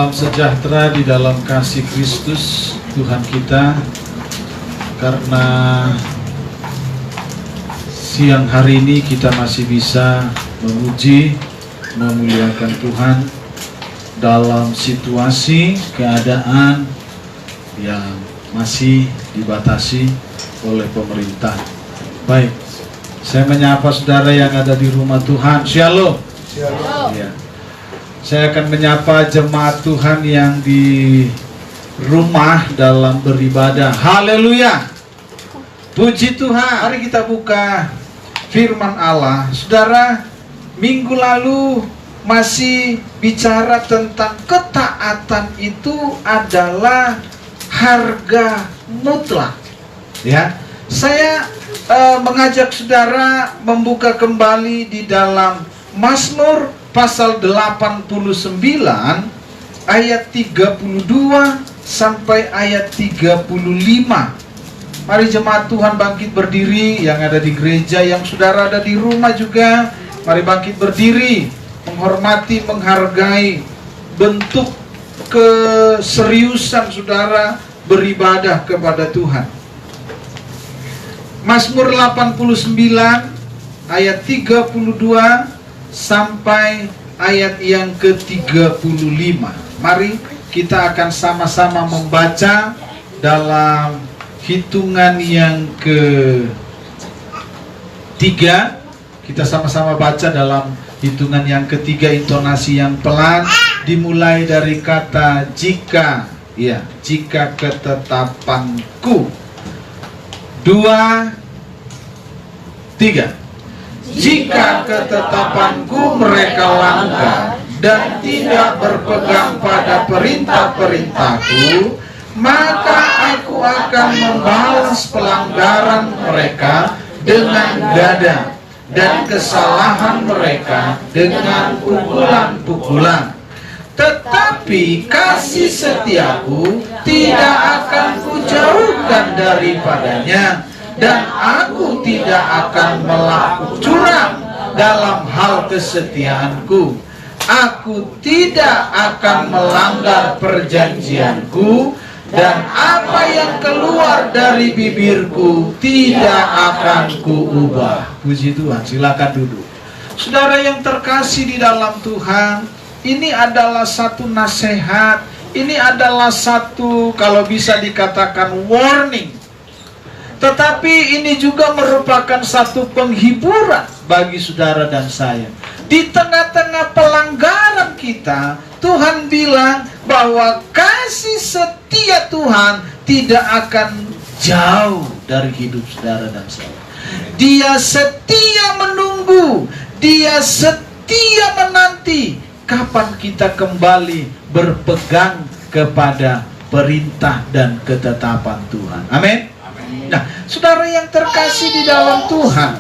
Salam sejahtera di dalam kasih Kristus Tuhan kita. Karena siang hari ini kita masih bisa memuji, memuliakan Tuhan dalam situasi keadaan yang masih dibatasi oleh pemerintah. Baik, saya menyapa saudara yang ada di rumah Tuhan. Shalom. Shalom. Ya. Saya akan menyapa jemaat Tuhan yang di rumah dalam beribadah. Haleluya. Puji Tuhan. Mari kita buka firman Allah. Saudara, minggu lalu masih bicara tentang ketaatan itu adalah harga mutlak. Ya. Saya mengajak saudara membuka kembali di dalam Mazmur pasal 89 ayat 32 sampai ayat 35. Mari jemaat Tuhan bangkit berdiri, yang ada di gereja, yang saudara ada di rumah juga. Mari bangkit berdiri, menghormati, menghargai bentuk keseriusan saudara beribadah kepada Tuhan. Mazmur 89 ayat 32 sampai ayat yang ke-35. Mari kita akan sama-sama membaca dalam hitungan yang ke-3. Kita sama-sama baca dalam hitungan yang ketiga, intonasi yang pelan, dimulai dari kata jika. Ya, jika ketetapanku. 2, 3. Jika ketetapanku mereka langgar dan tidak berpegang pada perintah-perintahku, maka aku akan membalas pelanggaran mereka dengan dada dan kesalahan mereka dengan pukulan-pukulan. Tetapi kasih setiaku tidak akan kujauhkan daripadanya, dan aku tidak akan melakukan curang dalam hal kesetiaanku. Aku tidak akan melanggar perjanjianku, dan apa yang keluar dari bibirku tidak akan kuubah. Puji Tuhan, silakan duduk. Saudara yang terkasih di dalam Tuhan, ini adalah satu nasihat, ini adalah satu, kalau bisa dikatakan, warning. Tetapi ini juga merupakan satu penghiburan bagi saudara dan saya. Di tengah-tengah pelanggaran kita, Tuhan bilang bahwa kasih setia Tuhan tidak akan jauh dari hidup saudara dan saya. Dia setia menunggu, Dia setia menanti kapan kita kembali berpegang kepada perintah dan ketetapan Tuhan. Amin. Nah, saudara yang terkasih di dalam Tuhan,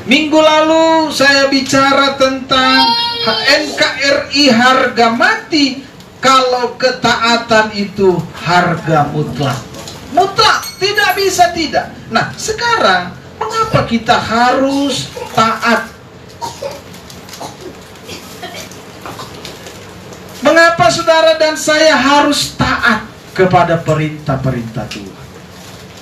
minggu lalu saya bicara tentang NKRI harga mati, kalau ketaatan itu harga mutlak. Mutlak, tidak bisa tidak. Nah, sekarang mengapa kita harus taat? Mengapa saudara dan saya harus taat kepada perintah-perintah Tuhan?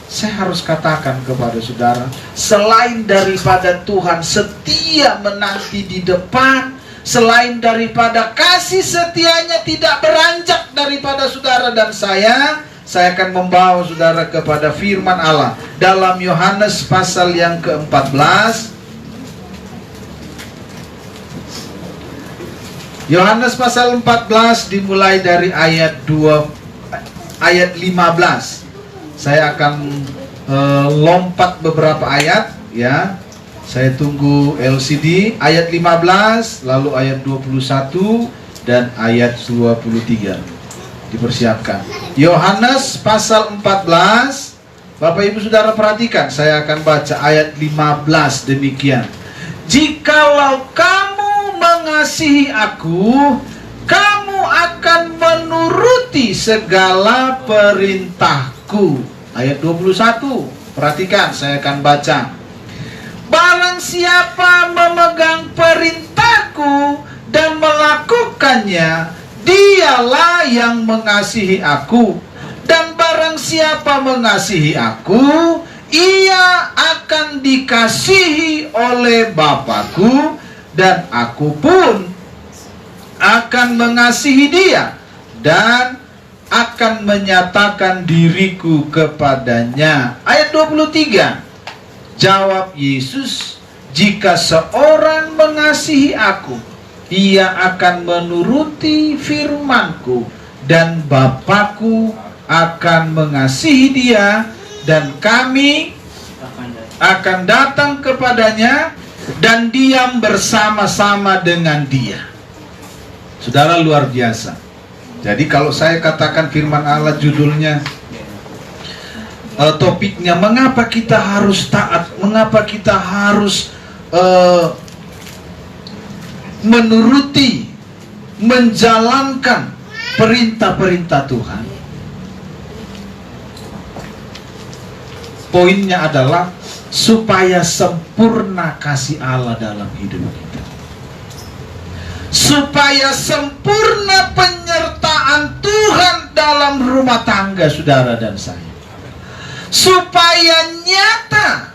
Saya harus katakan kepada saudara, selain daripada Tuhan setia menanti di depan, selain daripada kasih setianya tidak beranjak daripada saudara dan saya akan membawa saudara kepada firman Allah dalam Yohanes pasal yang ke-14. Yohanes pasal 14 dimulai dari ayat 15. Saya akan lompat beberapa ayat, ya. Saya tunggu LCD. Ayat 15, lalu ayat 21 dan ayat 23. Dipersiapkan. Yohanes pasal 14. Bapak Ibu Saudara perhatikan, saya akan baca ayat 15 demikian. Jikalau kamu mengasihi aku, kamu akan menuruti segala perintahku. Ayat 21, perhatikan, saya akan baca. Barang siapa memegang perintahku dan melakukannya, Dialah yang mengasihi aku, dan barang siapa mengasihi aku, ia akan dikasihi oleh Bapa-Ku, dan aku pun akan mengasihi dia dan akan menyatakan diriku kepadanya. Ayat 23. Jawab Yesus, jika seorang mengasihi aku, ia akan menuruti firman-Ku, dan Bapa-Ku akan mengasihi dia, dan kami akan datang kepadanya dan diam bersama-sama dengan dia. Saudara, luar biasa. Jadi kalau saya katakan firman Allah judulnya, topiknya mengapa kita harus taat, mengapa kita harus menuruti, menjalankan perintah-perintah Tuhan. Poinnya adalah supaya sempurna kasih Allah dalam hidup kita, supaya sempurna penyertaan Tuhan dalam rumah tangga saudara dan saya, supaya nyata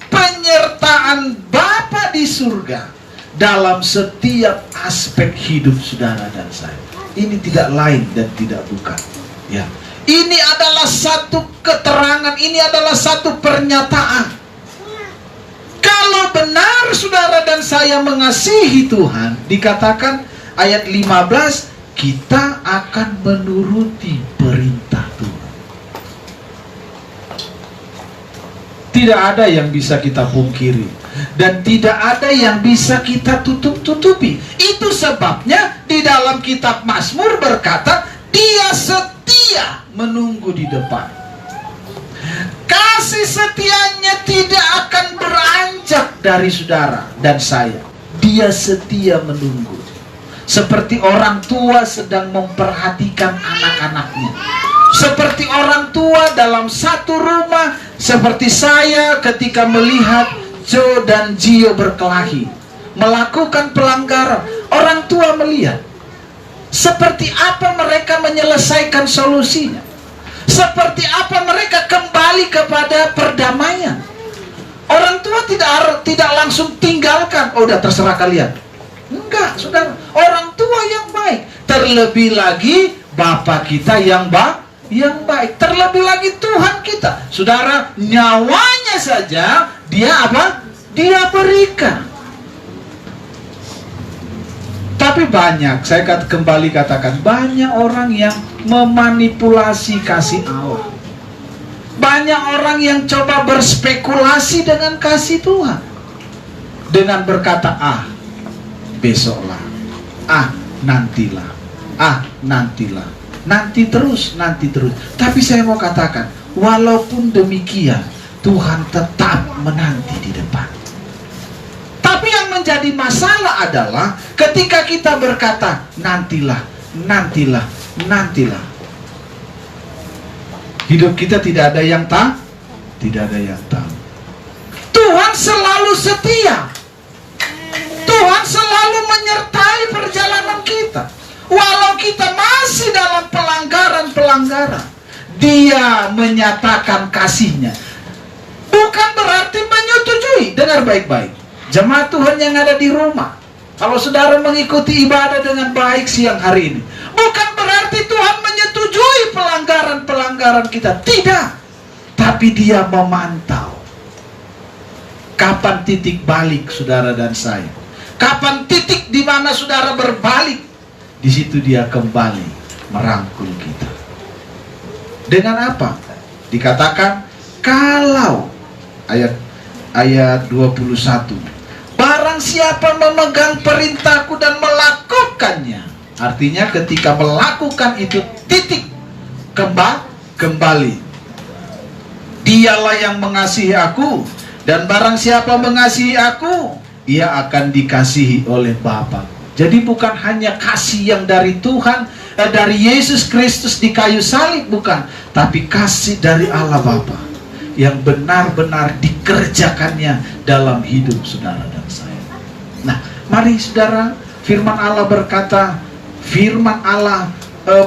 penyertaan Bapa di surga dalam setiap aspek hidup saudara dan saya. Ini tidak lain dan tidak bukan, ya. Ini adalah satu keterangan, ini adalah satu pernyataan. Kalau benar saudara dan saya mengasihi Tuhan, dikatakan ayat 15, kita akan menuruti perintah Tuhan. Tidak ada yang bisa kita pungkiri, dan tidak ada yang bisa kita tutup-tutupi. Itu sebabnya di dalam kitab Mazmur berkata, dia setia menunggu di depan. Kasih setianya tidak akan beranjak dari saudara dan saya. Dia setia menunggu, seperti orang tua sedang memperhatikan anak-anaknya, seperti orang tua dalam satu rumah, seperti saya ketika melihat Joe dan Gio berkelahi, melakukan pelanggaran. Orang tua melihat seperti apa mereka menyelesaikan solusinya, seperti apa mereka kembali kepada perdamaian. Orang tua tidak langsung tinggalkan, oh udah terserah kalian. Enggak, saudara. Orang tua yang baik, terlebih lagi Bapa kita yang baik, terlebih lagi Tuhan kita. Saudara, nyawanya saja dia apa? Dia berikan. Tapi banyak, saya kembali katakan, banyak orang yang memanipulasi kasih Allah. Banyak orang yang coba berspekulasi dengan kasih Tuhan, dengan berkata, besoklah, nantilah, nantilah, nanti terus. Tapi saya mau katakan, walaupun demikian, Tuhan tetap menanti di depan. Tapi yang menjadi masalah adalah ketika kita berkata, nantilah. Hidup kita tidak ada yang tahu. Tuhan selalu setia. Tuhan selalu menyertai perjalanan kita. Walau kita masih dalam pelanggaran, Dia menyatakan kasih-Nya. Bukan berarti menyetujui. Dengar baik-baik, jemaat Tuhan yang ada di rumah, kalau saudara mengikuti ibadah dengan baik siang hari ini, bukan berarti Tuhan menyetujui pelanggaran kita. Tidak. Tapi Dia memantau. Kapan titik balik saudara dan saya? Kapan titik di mana saudara berbalik? Di situ Dia kembali merangkul kita. Dengan apa? Dikatakan, kalau ayat 21, barang siapa memegang perintahku dan melakukannya. Artinya ketika melakukan itu, titik kembali. Dialah yang mengasihi aku, dan barang siapa mengasihi aku, ia akan dikasihi oleh Bapa. Jadi bukan hanya kasih yang dari Tuhan, dari Yesus Kristus di kayu salib, bukan, tapi kasih dari Allah Bapa yang benar-benar dikerjakannya dalam hidup saudara dan saya. Nah, mari saudara, firman Allah berkata, firman Allah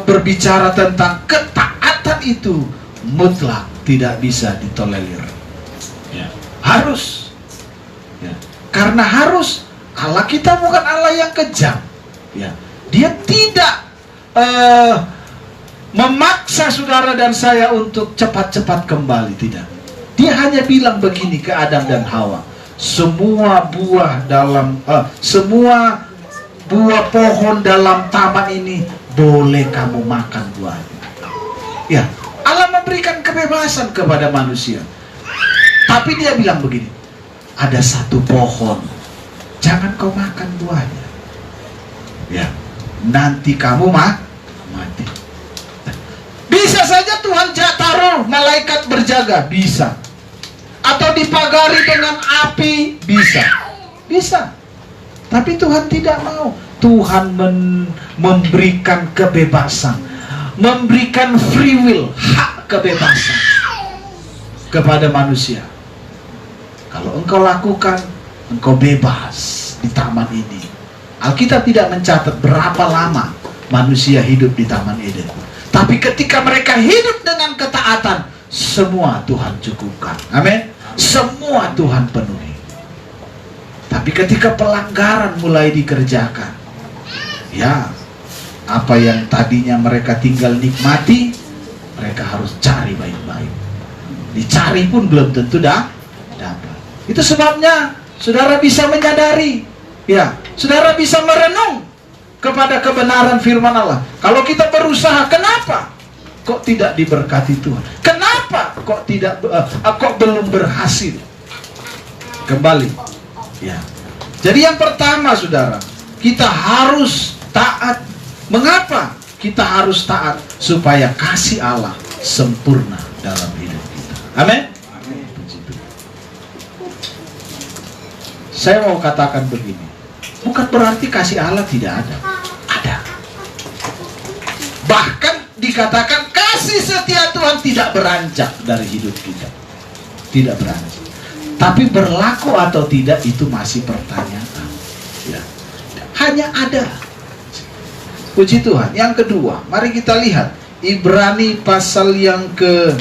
berbicara tentang ketaatan itu mutlak, tidak bisa ditolerir. Ya. Harus. Ya. Karena harus. Allah kita bukan Allah yang kejam. Ya. Dia tidak memaksa saudara dan saya untuk cepat-cepat kembali, tidak. Dia hanya bilang begini ke Adam dan Hawa, semua buah pohon dalam taman ini boleh kamu makan buahnya. Ya, Allah memberikan kebebasan kepada manusia. Tapi dia bilang begini, ada satu pohon, jangan kau makan buahnya. Ya, nanti kamu mati. Bisa saja Tuhan taruh malaikat berjaga, bisa. Atau dipagari dengan api, bisa. Bisa. Tapi Tuhan tidak mau. Tuhan memberikan kebebasan, memberikan free will, hak kebebasan kepada manusia. Kalau engkau lakukan, engkau bebas di taman ini. Alkitab tidak mencatat berapa lama manusia hidup di Taman Eden. Tapi ketika mereka hidup dengan ketaatan, semua Tuhan cukupkan. Amin. Semua Tuhan penuhi. Tapi ketika pelanggaran mulai dikerjakan, ya, apa yang tadinya mereka tinggal nikmati, mereka harus cari baik-baik. Dicari pun belum tentu dapat. Itu sebabnya saudara bisa menyadari, ya, saudara bisa merenung kepada kebenaran firman Allah. Kalau kita berusaha, kenapa kok tidak diberkati Tuhan? Kenapa kok kok belum berhasil? Kembali, ya. Jadi yang pertama, saudara, kita harus taat. Mengapa kita harus taat? Supaya kasih Allah sempurna dalam hidup kita. Amin. Saya mau katakan begini, bukan berarti kasih Allah tidak ada. Ada. Bahkan dikatakan kasih setia Tuhan tidak beranjak dari hidup kita. Tidak beranjak. Tapi berlaku atau tidak itu masih pertanyaan. Ya. Hanya ada. Puji Tuhan. Yang kedua, mari kita lihat Ibrani pasal yang ke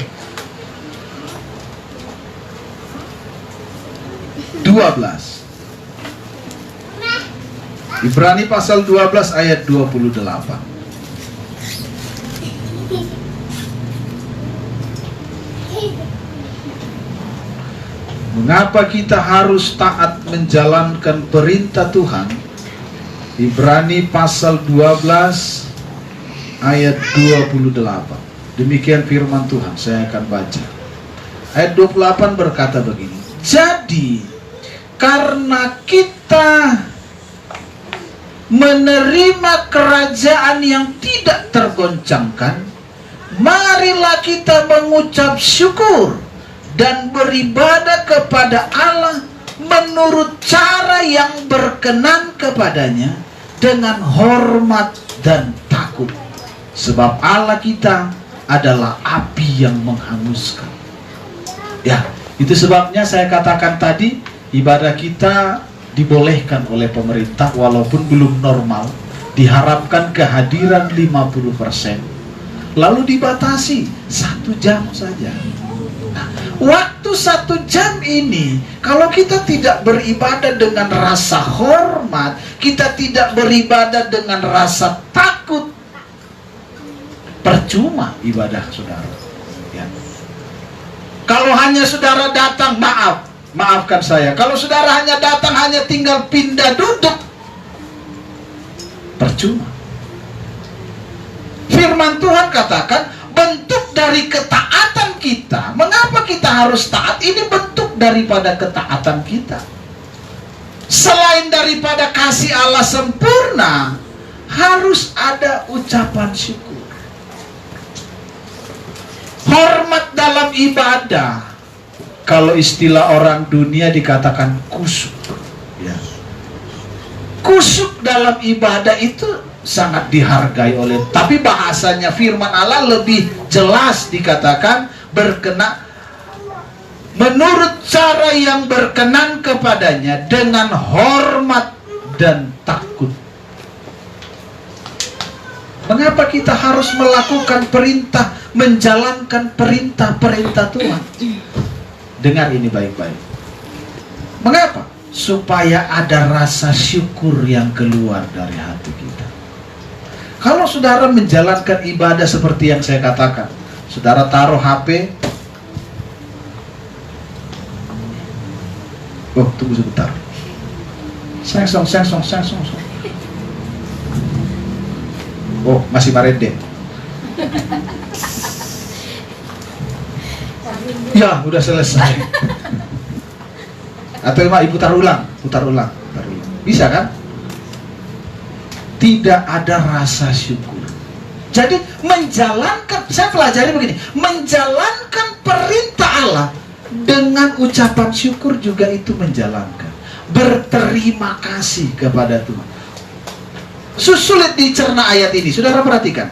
12. Ibrani pasal 12 ayat 28. Mengapa kita harus taat menjalankan perintah Tuhan? Ibrani pasal 12 ayat 28. Demikian firman Tuhan, saya akan baca. Ayat 28 berkata begini, jadi karena kita menerima kerajaan yang tidak tergoncangkan, marilah kita mengucap syukur dan beribadah kepada Allah menurut cara yang berkenan kepadanya dengan hormat dan takut. Sebab Allah kita adalah api yang menghanguskan. Ya, itu sebabnya saya katakan tadi, ibadah kita dibolehkan oleh pemerintah walaupun belum normal. Diharapkan kehadiran 50%. Lalu dibatasi 1 jam saja. Nah, waktu 1 jam ini, kalau kita tidak beribadah dengan rasa hormat, kita tidak beribadah dengan rasa takut, percuma ibadah saudara. Ya. Kalau hanya saudara datang, maafkan saya, kalau saudara hanya datang, hanya tinggal pindah duduk, percuma. Firman Tuhan katakan, bentuk dari ketaatan kita. Mengapa kita harus taat? Ini bentuk daripada ketaatan kita. Selain daripada kasih Allah sempurna, harus ada ucapan syukur. Hormat dalam ibadah. Kalau istilah orang dunia dikatakan kusyuk. Ya. Kusyuk dalam ibadah itu sangat dihargai oleh, tapi bahasanya firman Allah lebih jelas dikatakan berkenan menurut cara yang berkenan kepadanya dengan hormat dan takut. Mengapa kita harus melakukan perintah, menjalankan perintah-perintah Tuhan? Dengar ini baik-baik. Mengapa? Supaya ada rasa syukur yang keluar dari hati kita. Kalau saudara menjalankan ibadah seperti yang saya katakan, saudara taruh HP. Oh, tunggu sebentar. Sengsong. Oh, masih marende. Ya, udah selesai. Atau ibu putar ulang. Bisa kan? Tidak ada rasa syukur. Jadi menjalankan, saya pelajari begini, menjalankan perintah Allah dengan ucapan syukur juga itu menjalankan. Berterima kasih kepada Tuhan. Sulit dicerna ayat ini, saudara perhatikan.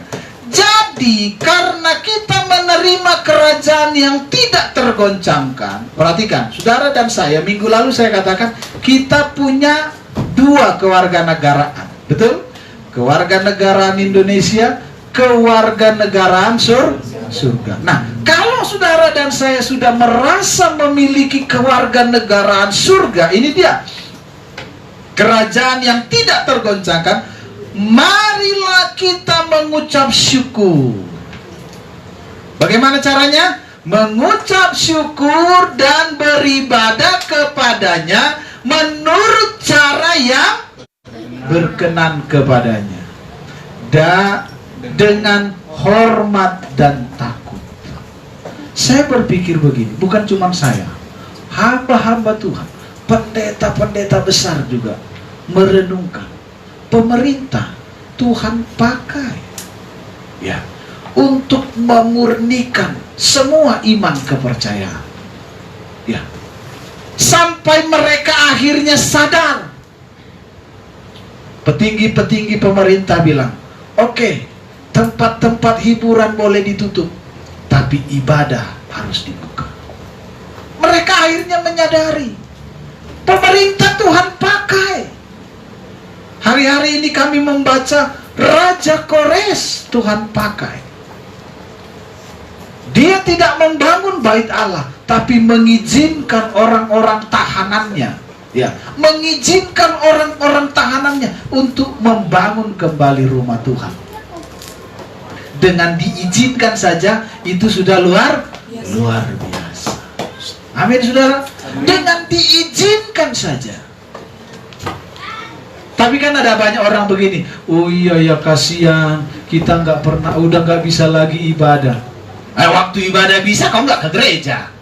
Jadi karena kita menerima kerajaan yang tidak tergoncangkan, perhatikan, saudara dan saya, minggu lalu saya katakan kita punya dua kewarganegaraan, betul? Kewarganegaraan Indonesia, kewarganegaraan surga. Nah, kalau saudara dan saya sudah merasa memiliki kewarganegaraan surga, ini dia kerajaan yang tidak tergoncangkan. Marilah kita mengucap syukur. Bagaimana caranya? Mengucap syukur dan beribadah kepadanya menurut cara yang berkenan kepadanya, dengan hormat dan takut. Saya berpikir begini, bukan cuma saya, hamba-hamba Tuhan, pendeta-pendeta besar juga merenungkan. Pemerintah Tuhan pakai ya untuk memurnikan semua iman kepercayaan ya, sampai mereka akhirnya sadar. Petinggi-petinggi pemerintah bilang, oke, tempat-tempat hiburan boleh ditutup, tapi ibadah harus dibuka. Mereka akhirnya menyadari pemerintah Tuhan pakai. Hari-hari ini kami membaca Raja Kores Tuhan pakai. Dia tidak membangun bait Allah, tapi mengizinkan orang-orang tahanannya, ya, mengizinkan orang-orang tahanannya untuk membangun kembali rumah Tuhan. Dengan diizinkan saja itu sudah luar biasa. Amin, saudara. Dengan diizinkan saja. Tapi kan ada banyak orang begini, oh iya ya kasihan, kita udah nggak bisa lagi ibadah. Waktu ibadah bisa, kau nggak ke gereja.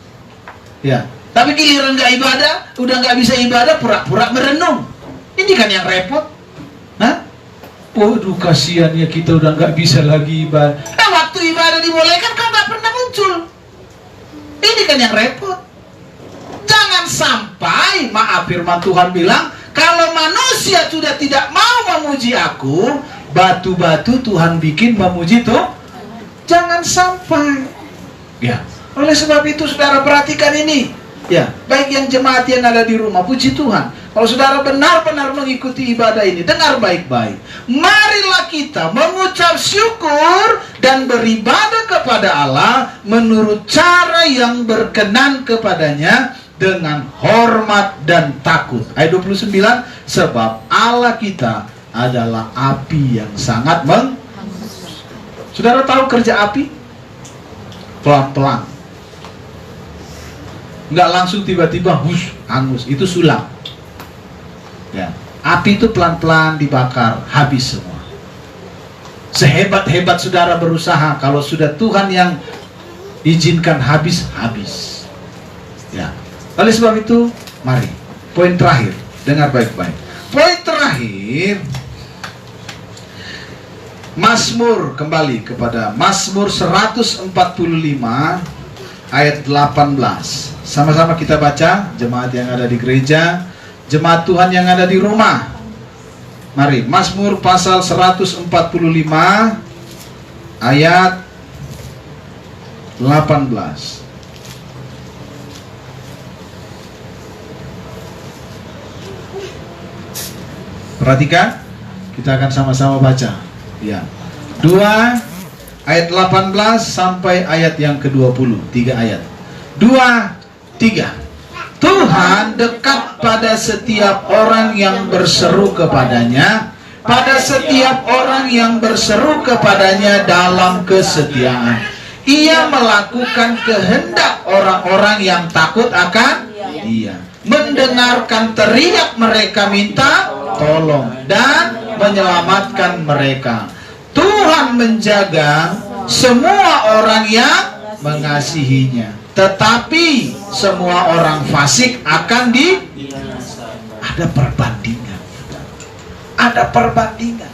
Ya, tapi giliran nggak ibadah, udah nggak bisa ibadah, pura-pura merenung. Ini kan yang repot. Hah? Waduh kasihan ya, kita udah nggak bisa lagi ibadah. Waktu ibadah dibolehkan, kau nggak pernah muncul. Ini kan yang repot. Jangan sampai, maaf, firman Tuhan bilang, kalau manusia sudah tidak mau memuji aku, batu-batu Tuhan bikin memuji tuh. Jangan sampai. Ya. Oleh sebab itu saudara perhatikan ini. Ya, baik yang jemaat yang ada di rumah, puji Tuhan. Kalau saudara benar-benar mengikuti ibadah ini, dengar baik-baik. Marilah kita mengucap syukur dan beribadah kepada Allah menurut cara yang berkenan kepadanya, dengan hormat dan takut. Ayat 29, sebab Allah kita adalah api yang sangat Saudara tahu kerja api? Pelan-pelan. Nggak langsung tiba-tiba hangus. Itu sulap. Ya. Api itu pelan-pelan dibakar, habis semua. Sehebat-hebat saudara berusaha, kalau sudah Tuhan yang izinkan habis. Ya. Oleh sebab itu, mari, poin terakhir, dengar baik-baik. Poin terakhir, Mazmur, kembali kepada Mazmur 145 ayat 18. Sama-sama kita baca, jemaat yang ada di gereja, jemaat Tuhan yang ada di rumah. Mari, Mazmur pasal 145 ayat 18. Perhatikan, kita akan sama-sama baca. Ya. 2 ayat 18 sampai ayat yang ke-20. 3 ayat. 2, 3. Tuhan dekat pada setiap orang yang berseru kepadanya, pada setiap orang yang berseru kepadanya dalam kesetiaan. Ia melakukan kehendak orang-orang yang takut akan Dia, mendengarkan teriak mereka minta tolong, dan menyelamatkan mereka. Tuhan menjaga semua orang yang mengasihinya, tetapi semua orang fasik akan ada perbandingan. Ada perbandingan.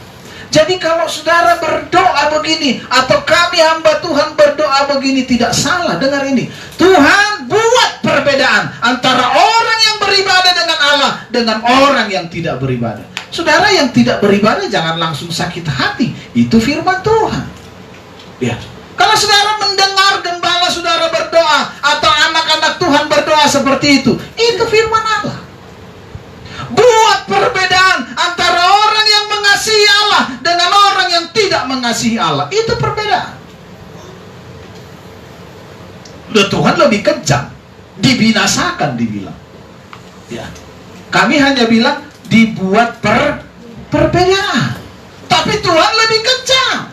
Jadi kalau saudara berdoa begini, atau kami hamba Tuhan berdoa begini, tidak salah. Dengar ini, Tuhan buat perbedaan antara orang yang beribadah dengan Allah dengan orang yang tidak beribadah. Saudara yang tidak beribadah jangan langsung sakit hati. Itu firman Tuhan. Ya. Kalau saudara mendengar gembala saudara berdoa, atau anak-anak Tuhan berdoa seperti itu firman Allah. Buat perbedaan antara orang yang mengasihi Allah dengan orang yang tidak mengasihi Allah. Itu perbedaan. Tuhan lebih kejam, dibinasakan dibilang. Ya. Kami hanya bilang dibuat perbedaan. Tapi Tuhan lebih kejam.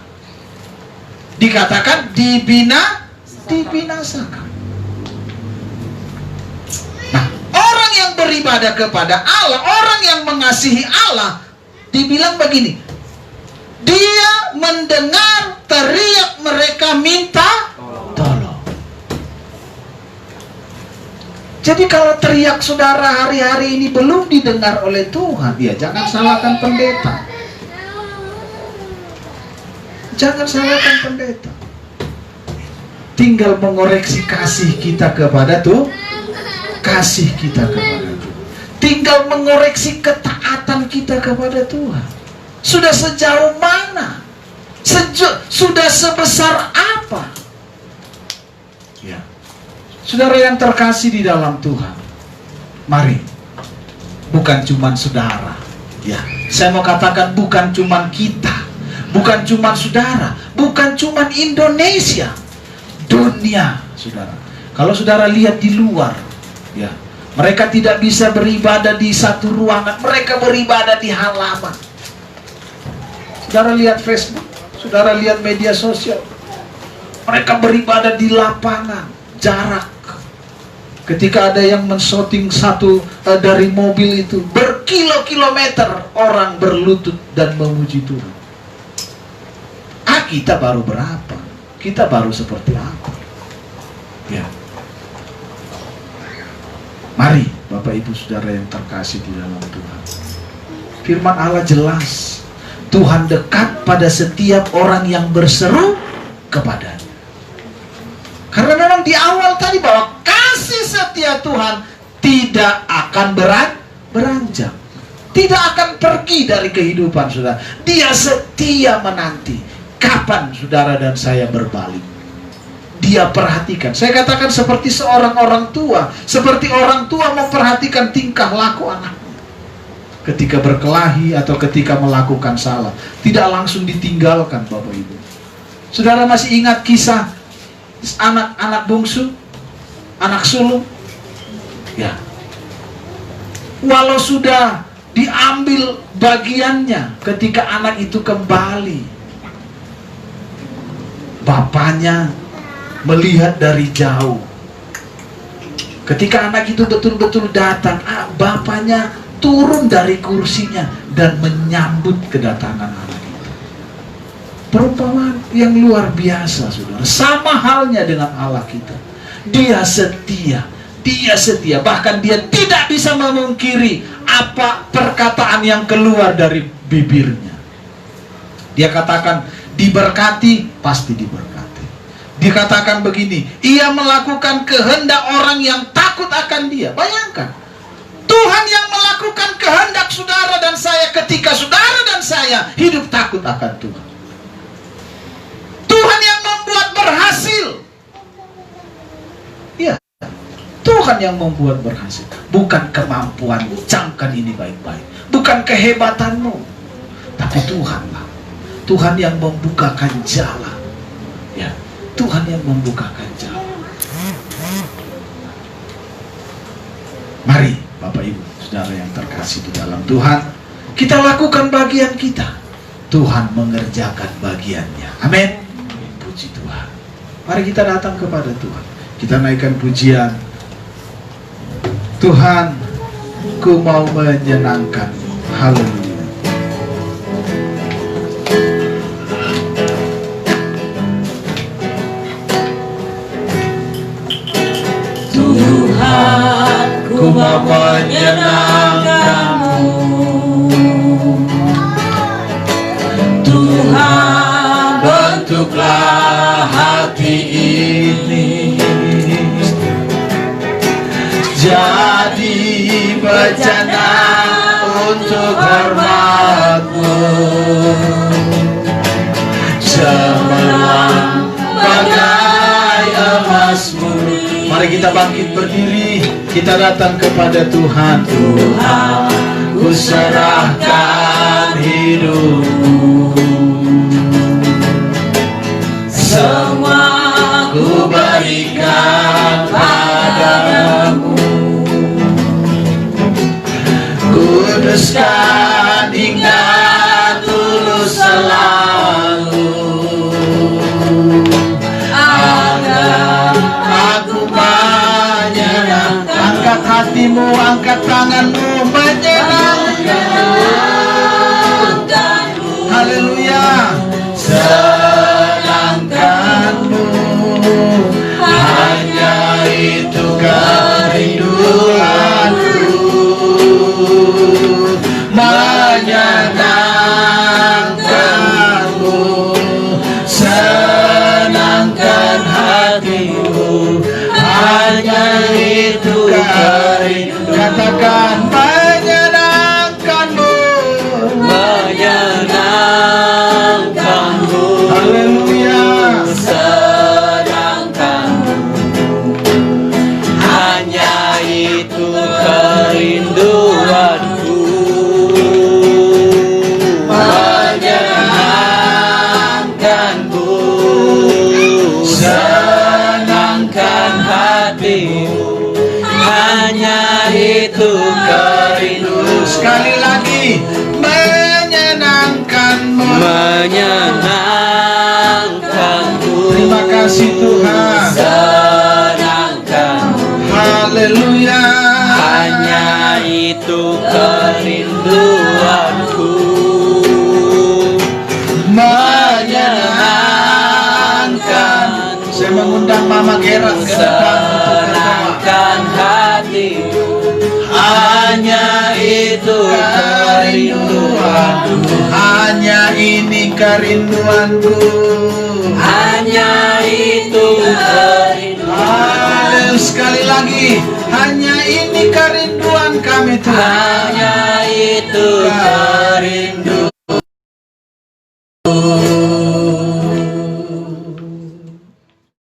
Dikatakan dibinasakan. Nah, orang yang beribadah kepada Allah, orang yang mengasihi Allah, dibilang begini, dia mendengar teriak mereka minta tolong. Jadi kalau teriak saudara hari-hari ini belum didengar oleh Tuhan, ya jangan salahkan pendeta. Jangan salahkan pendeta. Tinggal mengoreksi kasih kita kepada Tuhan. Kasih kita kepada Tuhan. Tinggal mengoreksi ketaatan kita kepada Tuhan. Sudah sejauh mana? Sudah sebesar apa? Ya. Saudara yang terkasih di dalam Tuhan, mari, bukan cuman saudara, ya, saya mau katakan bukan cuman kita, bukan cuman saudara, bukan cuman Indonesia, dunia, saudara. Kalau saudara lihat di luar, ya, mereka tidak bisa beribadah di satu ruangan, mereka beribadah di halaman. Saudara lihat Facebook, saudara lihat media sosial, mereka beribadah di lapangan, jarak. Ketika ada yang menshooting satu dari mobil itu, berkilo-kilometer orang berlutut dan memuji Tuhan. Kita baru berapa? Kita baru seperti apa? Ya. Mari Bapak Ibu Saudara yang terkasih di dalam Tuhan, firman Allah jelas, Tuhan dekat pada setiap orang yang berseru kepadanya. Karena memang di awal tadi bahwa kasih setia Tuhan tidak akan beranjak, tidak akan pergi dari kehidupan saudara. Dia setia menanti kapan saudara dan saya berbalik. Dia perhatikan. Saya katakan seperti seorang orang tua, seperti orang tua memperhatikan tingkah laku anaknya ketika berkelahi atau ketika melakukan salah, tidak langsung ditinggalkan. Bapak Ibu Saudara masih ingat kisah anak bungsu, anak sulung? Ya. Walau sudah diambil bagiannya, ketika anak itu kembali, bapaknya melihat dari jauh. Ketika anak itu betul-betul datang, bapaknya turun dari kursinya dan menyambut kedatangan anak itu. Perumpamaan yang luar biasa, saudara. Sama halnya dengan Allah kita. Dia setia. Dia setia. Bahkan dia tidak bisa memungkiri apa perkataan yang keluar dari bibirnya. Dia katakan, diberkati, pasti diberkati. Dikatakan begini, ia melakukan kehendak orang yang takut akan dia. Bayangkan, Tuhan yang melakukan kehendak saudara dan saya ketika saudara dan saya hidup takut akan Tuhan. Tuhan yang membuat berhasil. Ya, Tuhan yang membuat berhasil. Bukan kemampuanmu, camkan ini baik-baik. Bukan kehebatanmu, tapi Tuhanlah. Tuhan yang membukakan jalan. Ya, Tuhan yang membukakan jalan. Mari Bapak Ibu, Saudara yang terkasih di dalam Tuhan, kita lakukan bagian kita. Tuhan mengerjakan bagiannya. Amin. Puji Tuhan. Mari kita datang kepada Tuhan. Kita naikkan pujian. Tuhan, ku mau menyenangkan-Mu. Haleluya. Tuhan, ku mau menyenangkan-Mu. Tuhan, bentuklah hati ini jadi bejana untuk hormat-Mu, cemerlang bagai emas murni. Mari kita bangkit berdiri, kita datang kepada Tuhan. Tuhan, ku serahkan hidupku, semua ku berikan padamu. Kuduskan hingga tulus selalu, agar aku menyenangkan. Angkat hatimu, angkat tanganmu, menyenangkan-Mu. Haleluya. Senangkan-Mu, hanya itu kerinduanku. Menyenangkan-Mu, senangkan hatimu, hanya itu kerinduanku. katakan menyenangkan-Mu. Menyenangkan-Mu, Haleluya. senangkan-Mu, hanya itu kerinduanku. Menyenangkan-Mu, senangkan hatimu, hanya itu kerinduanku. Sekali lagi, menyenangkan-Mu. Menyenangkan-Mu, Terima kasih Tuhan. senangkan-Mu, Haleluya. hanya itu kerinduanku. Menyenangkan. Saya mengundang Mama Gerat ke depan untuk berdoa. Senangkan hatimu, hanya itu kerinduanku. Hanya ini kerinduanku. Hanya itu kerinduanku. Haleluya. Sekali lagi, hanya ini kerinduan kami Tuhan. Hanya itu kerinduanku.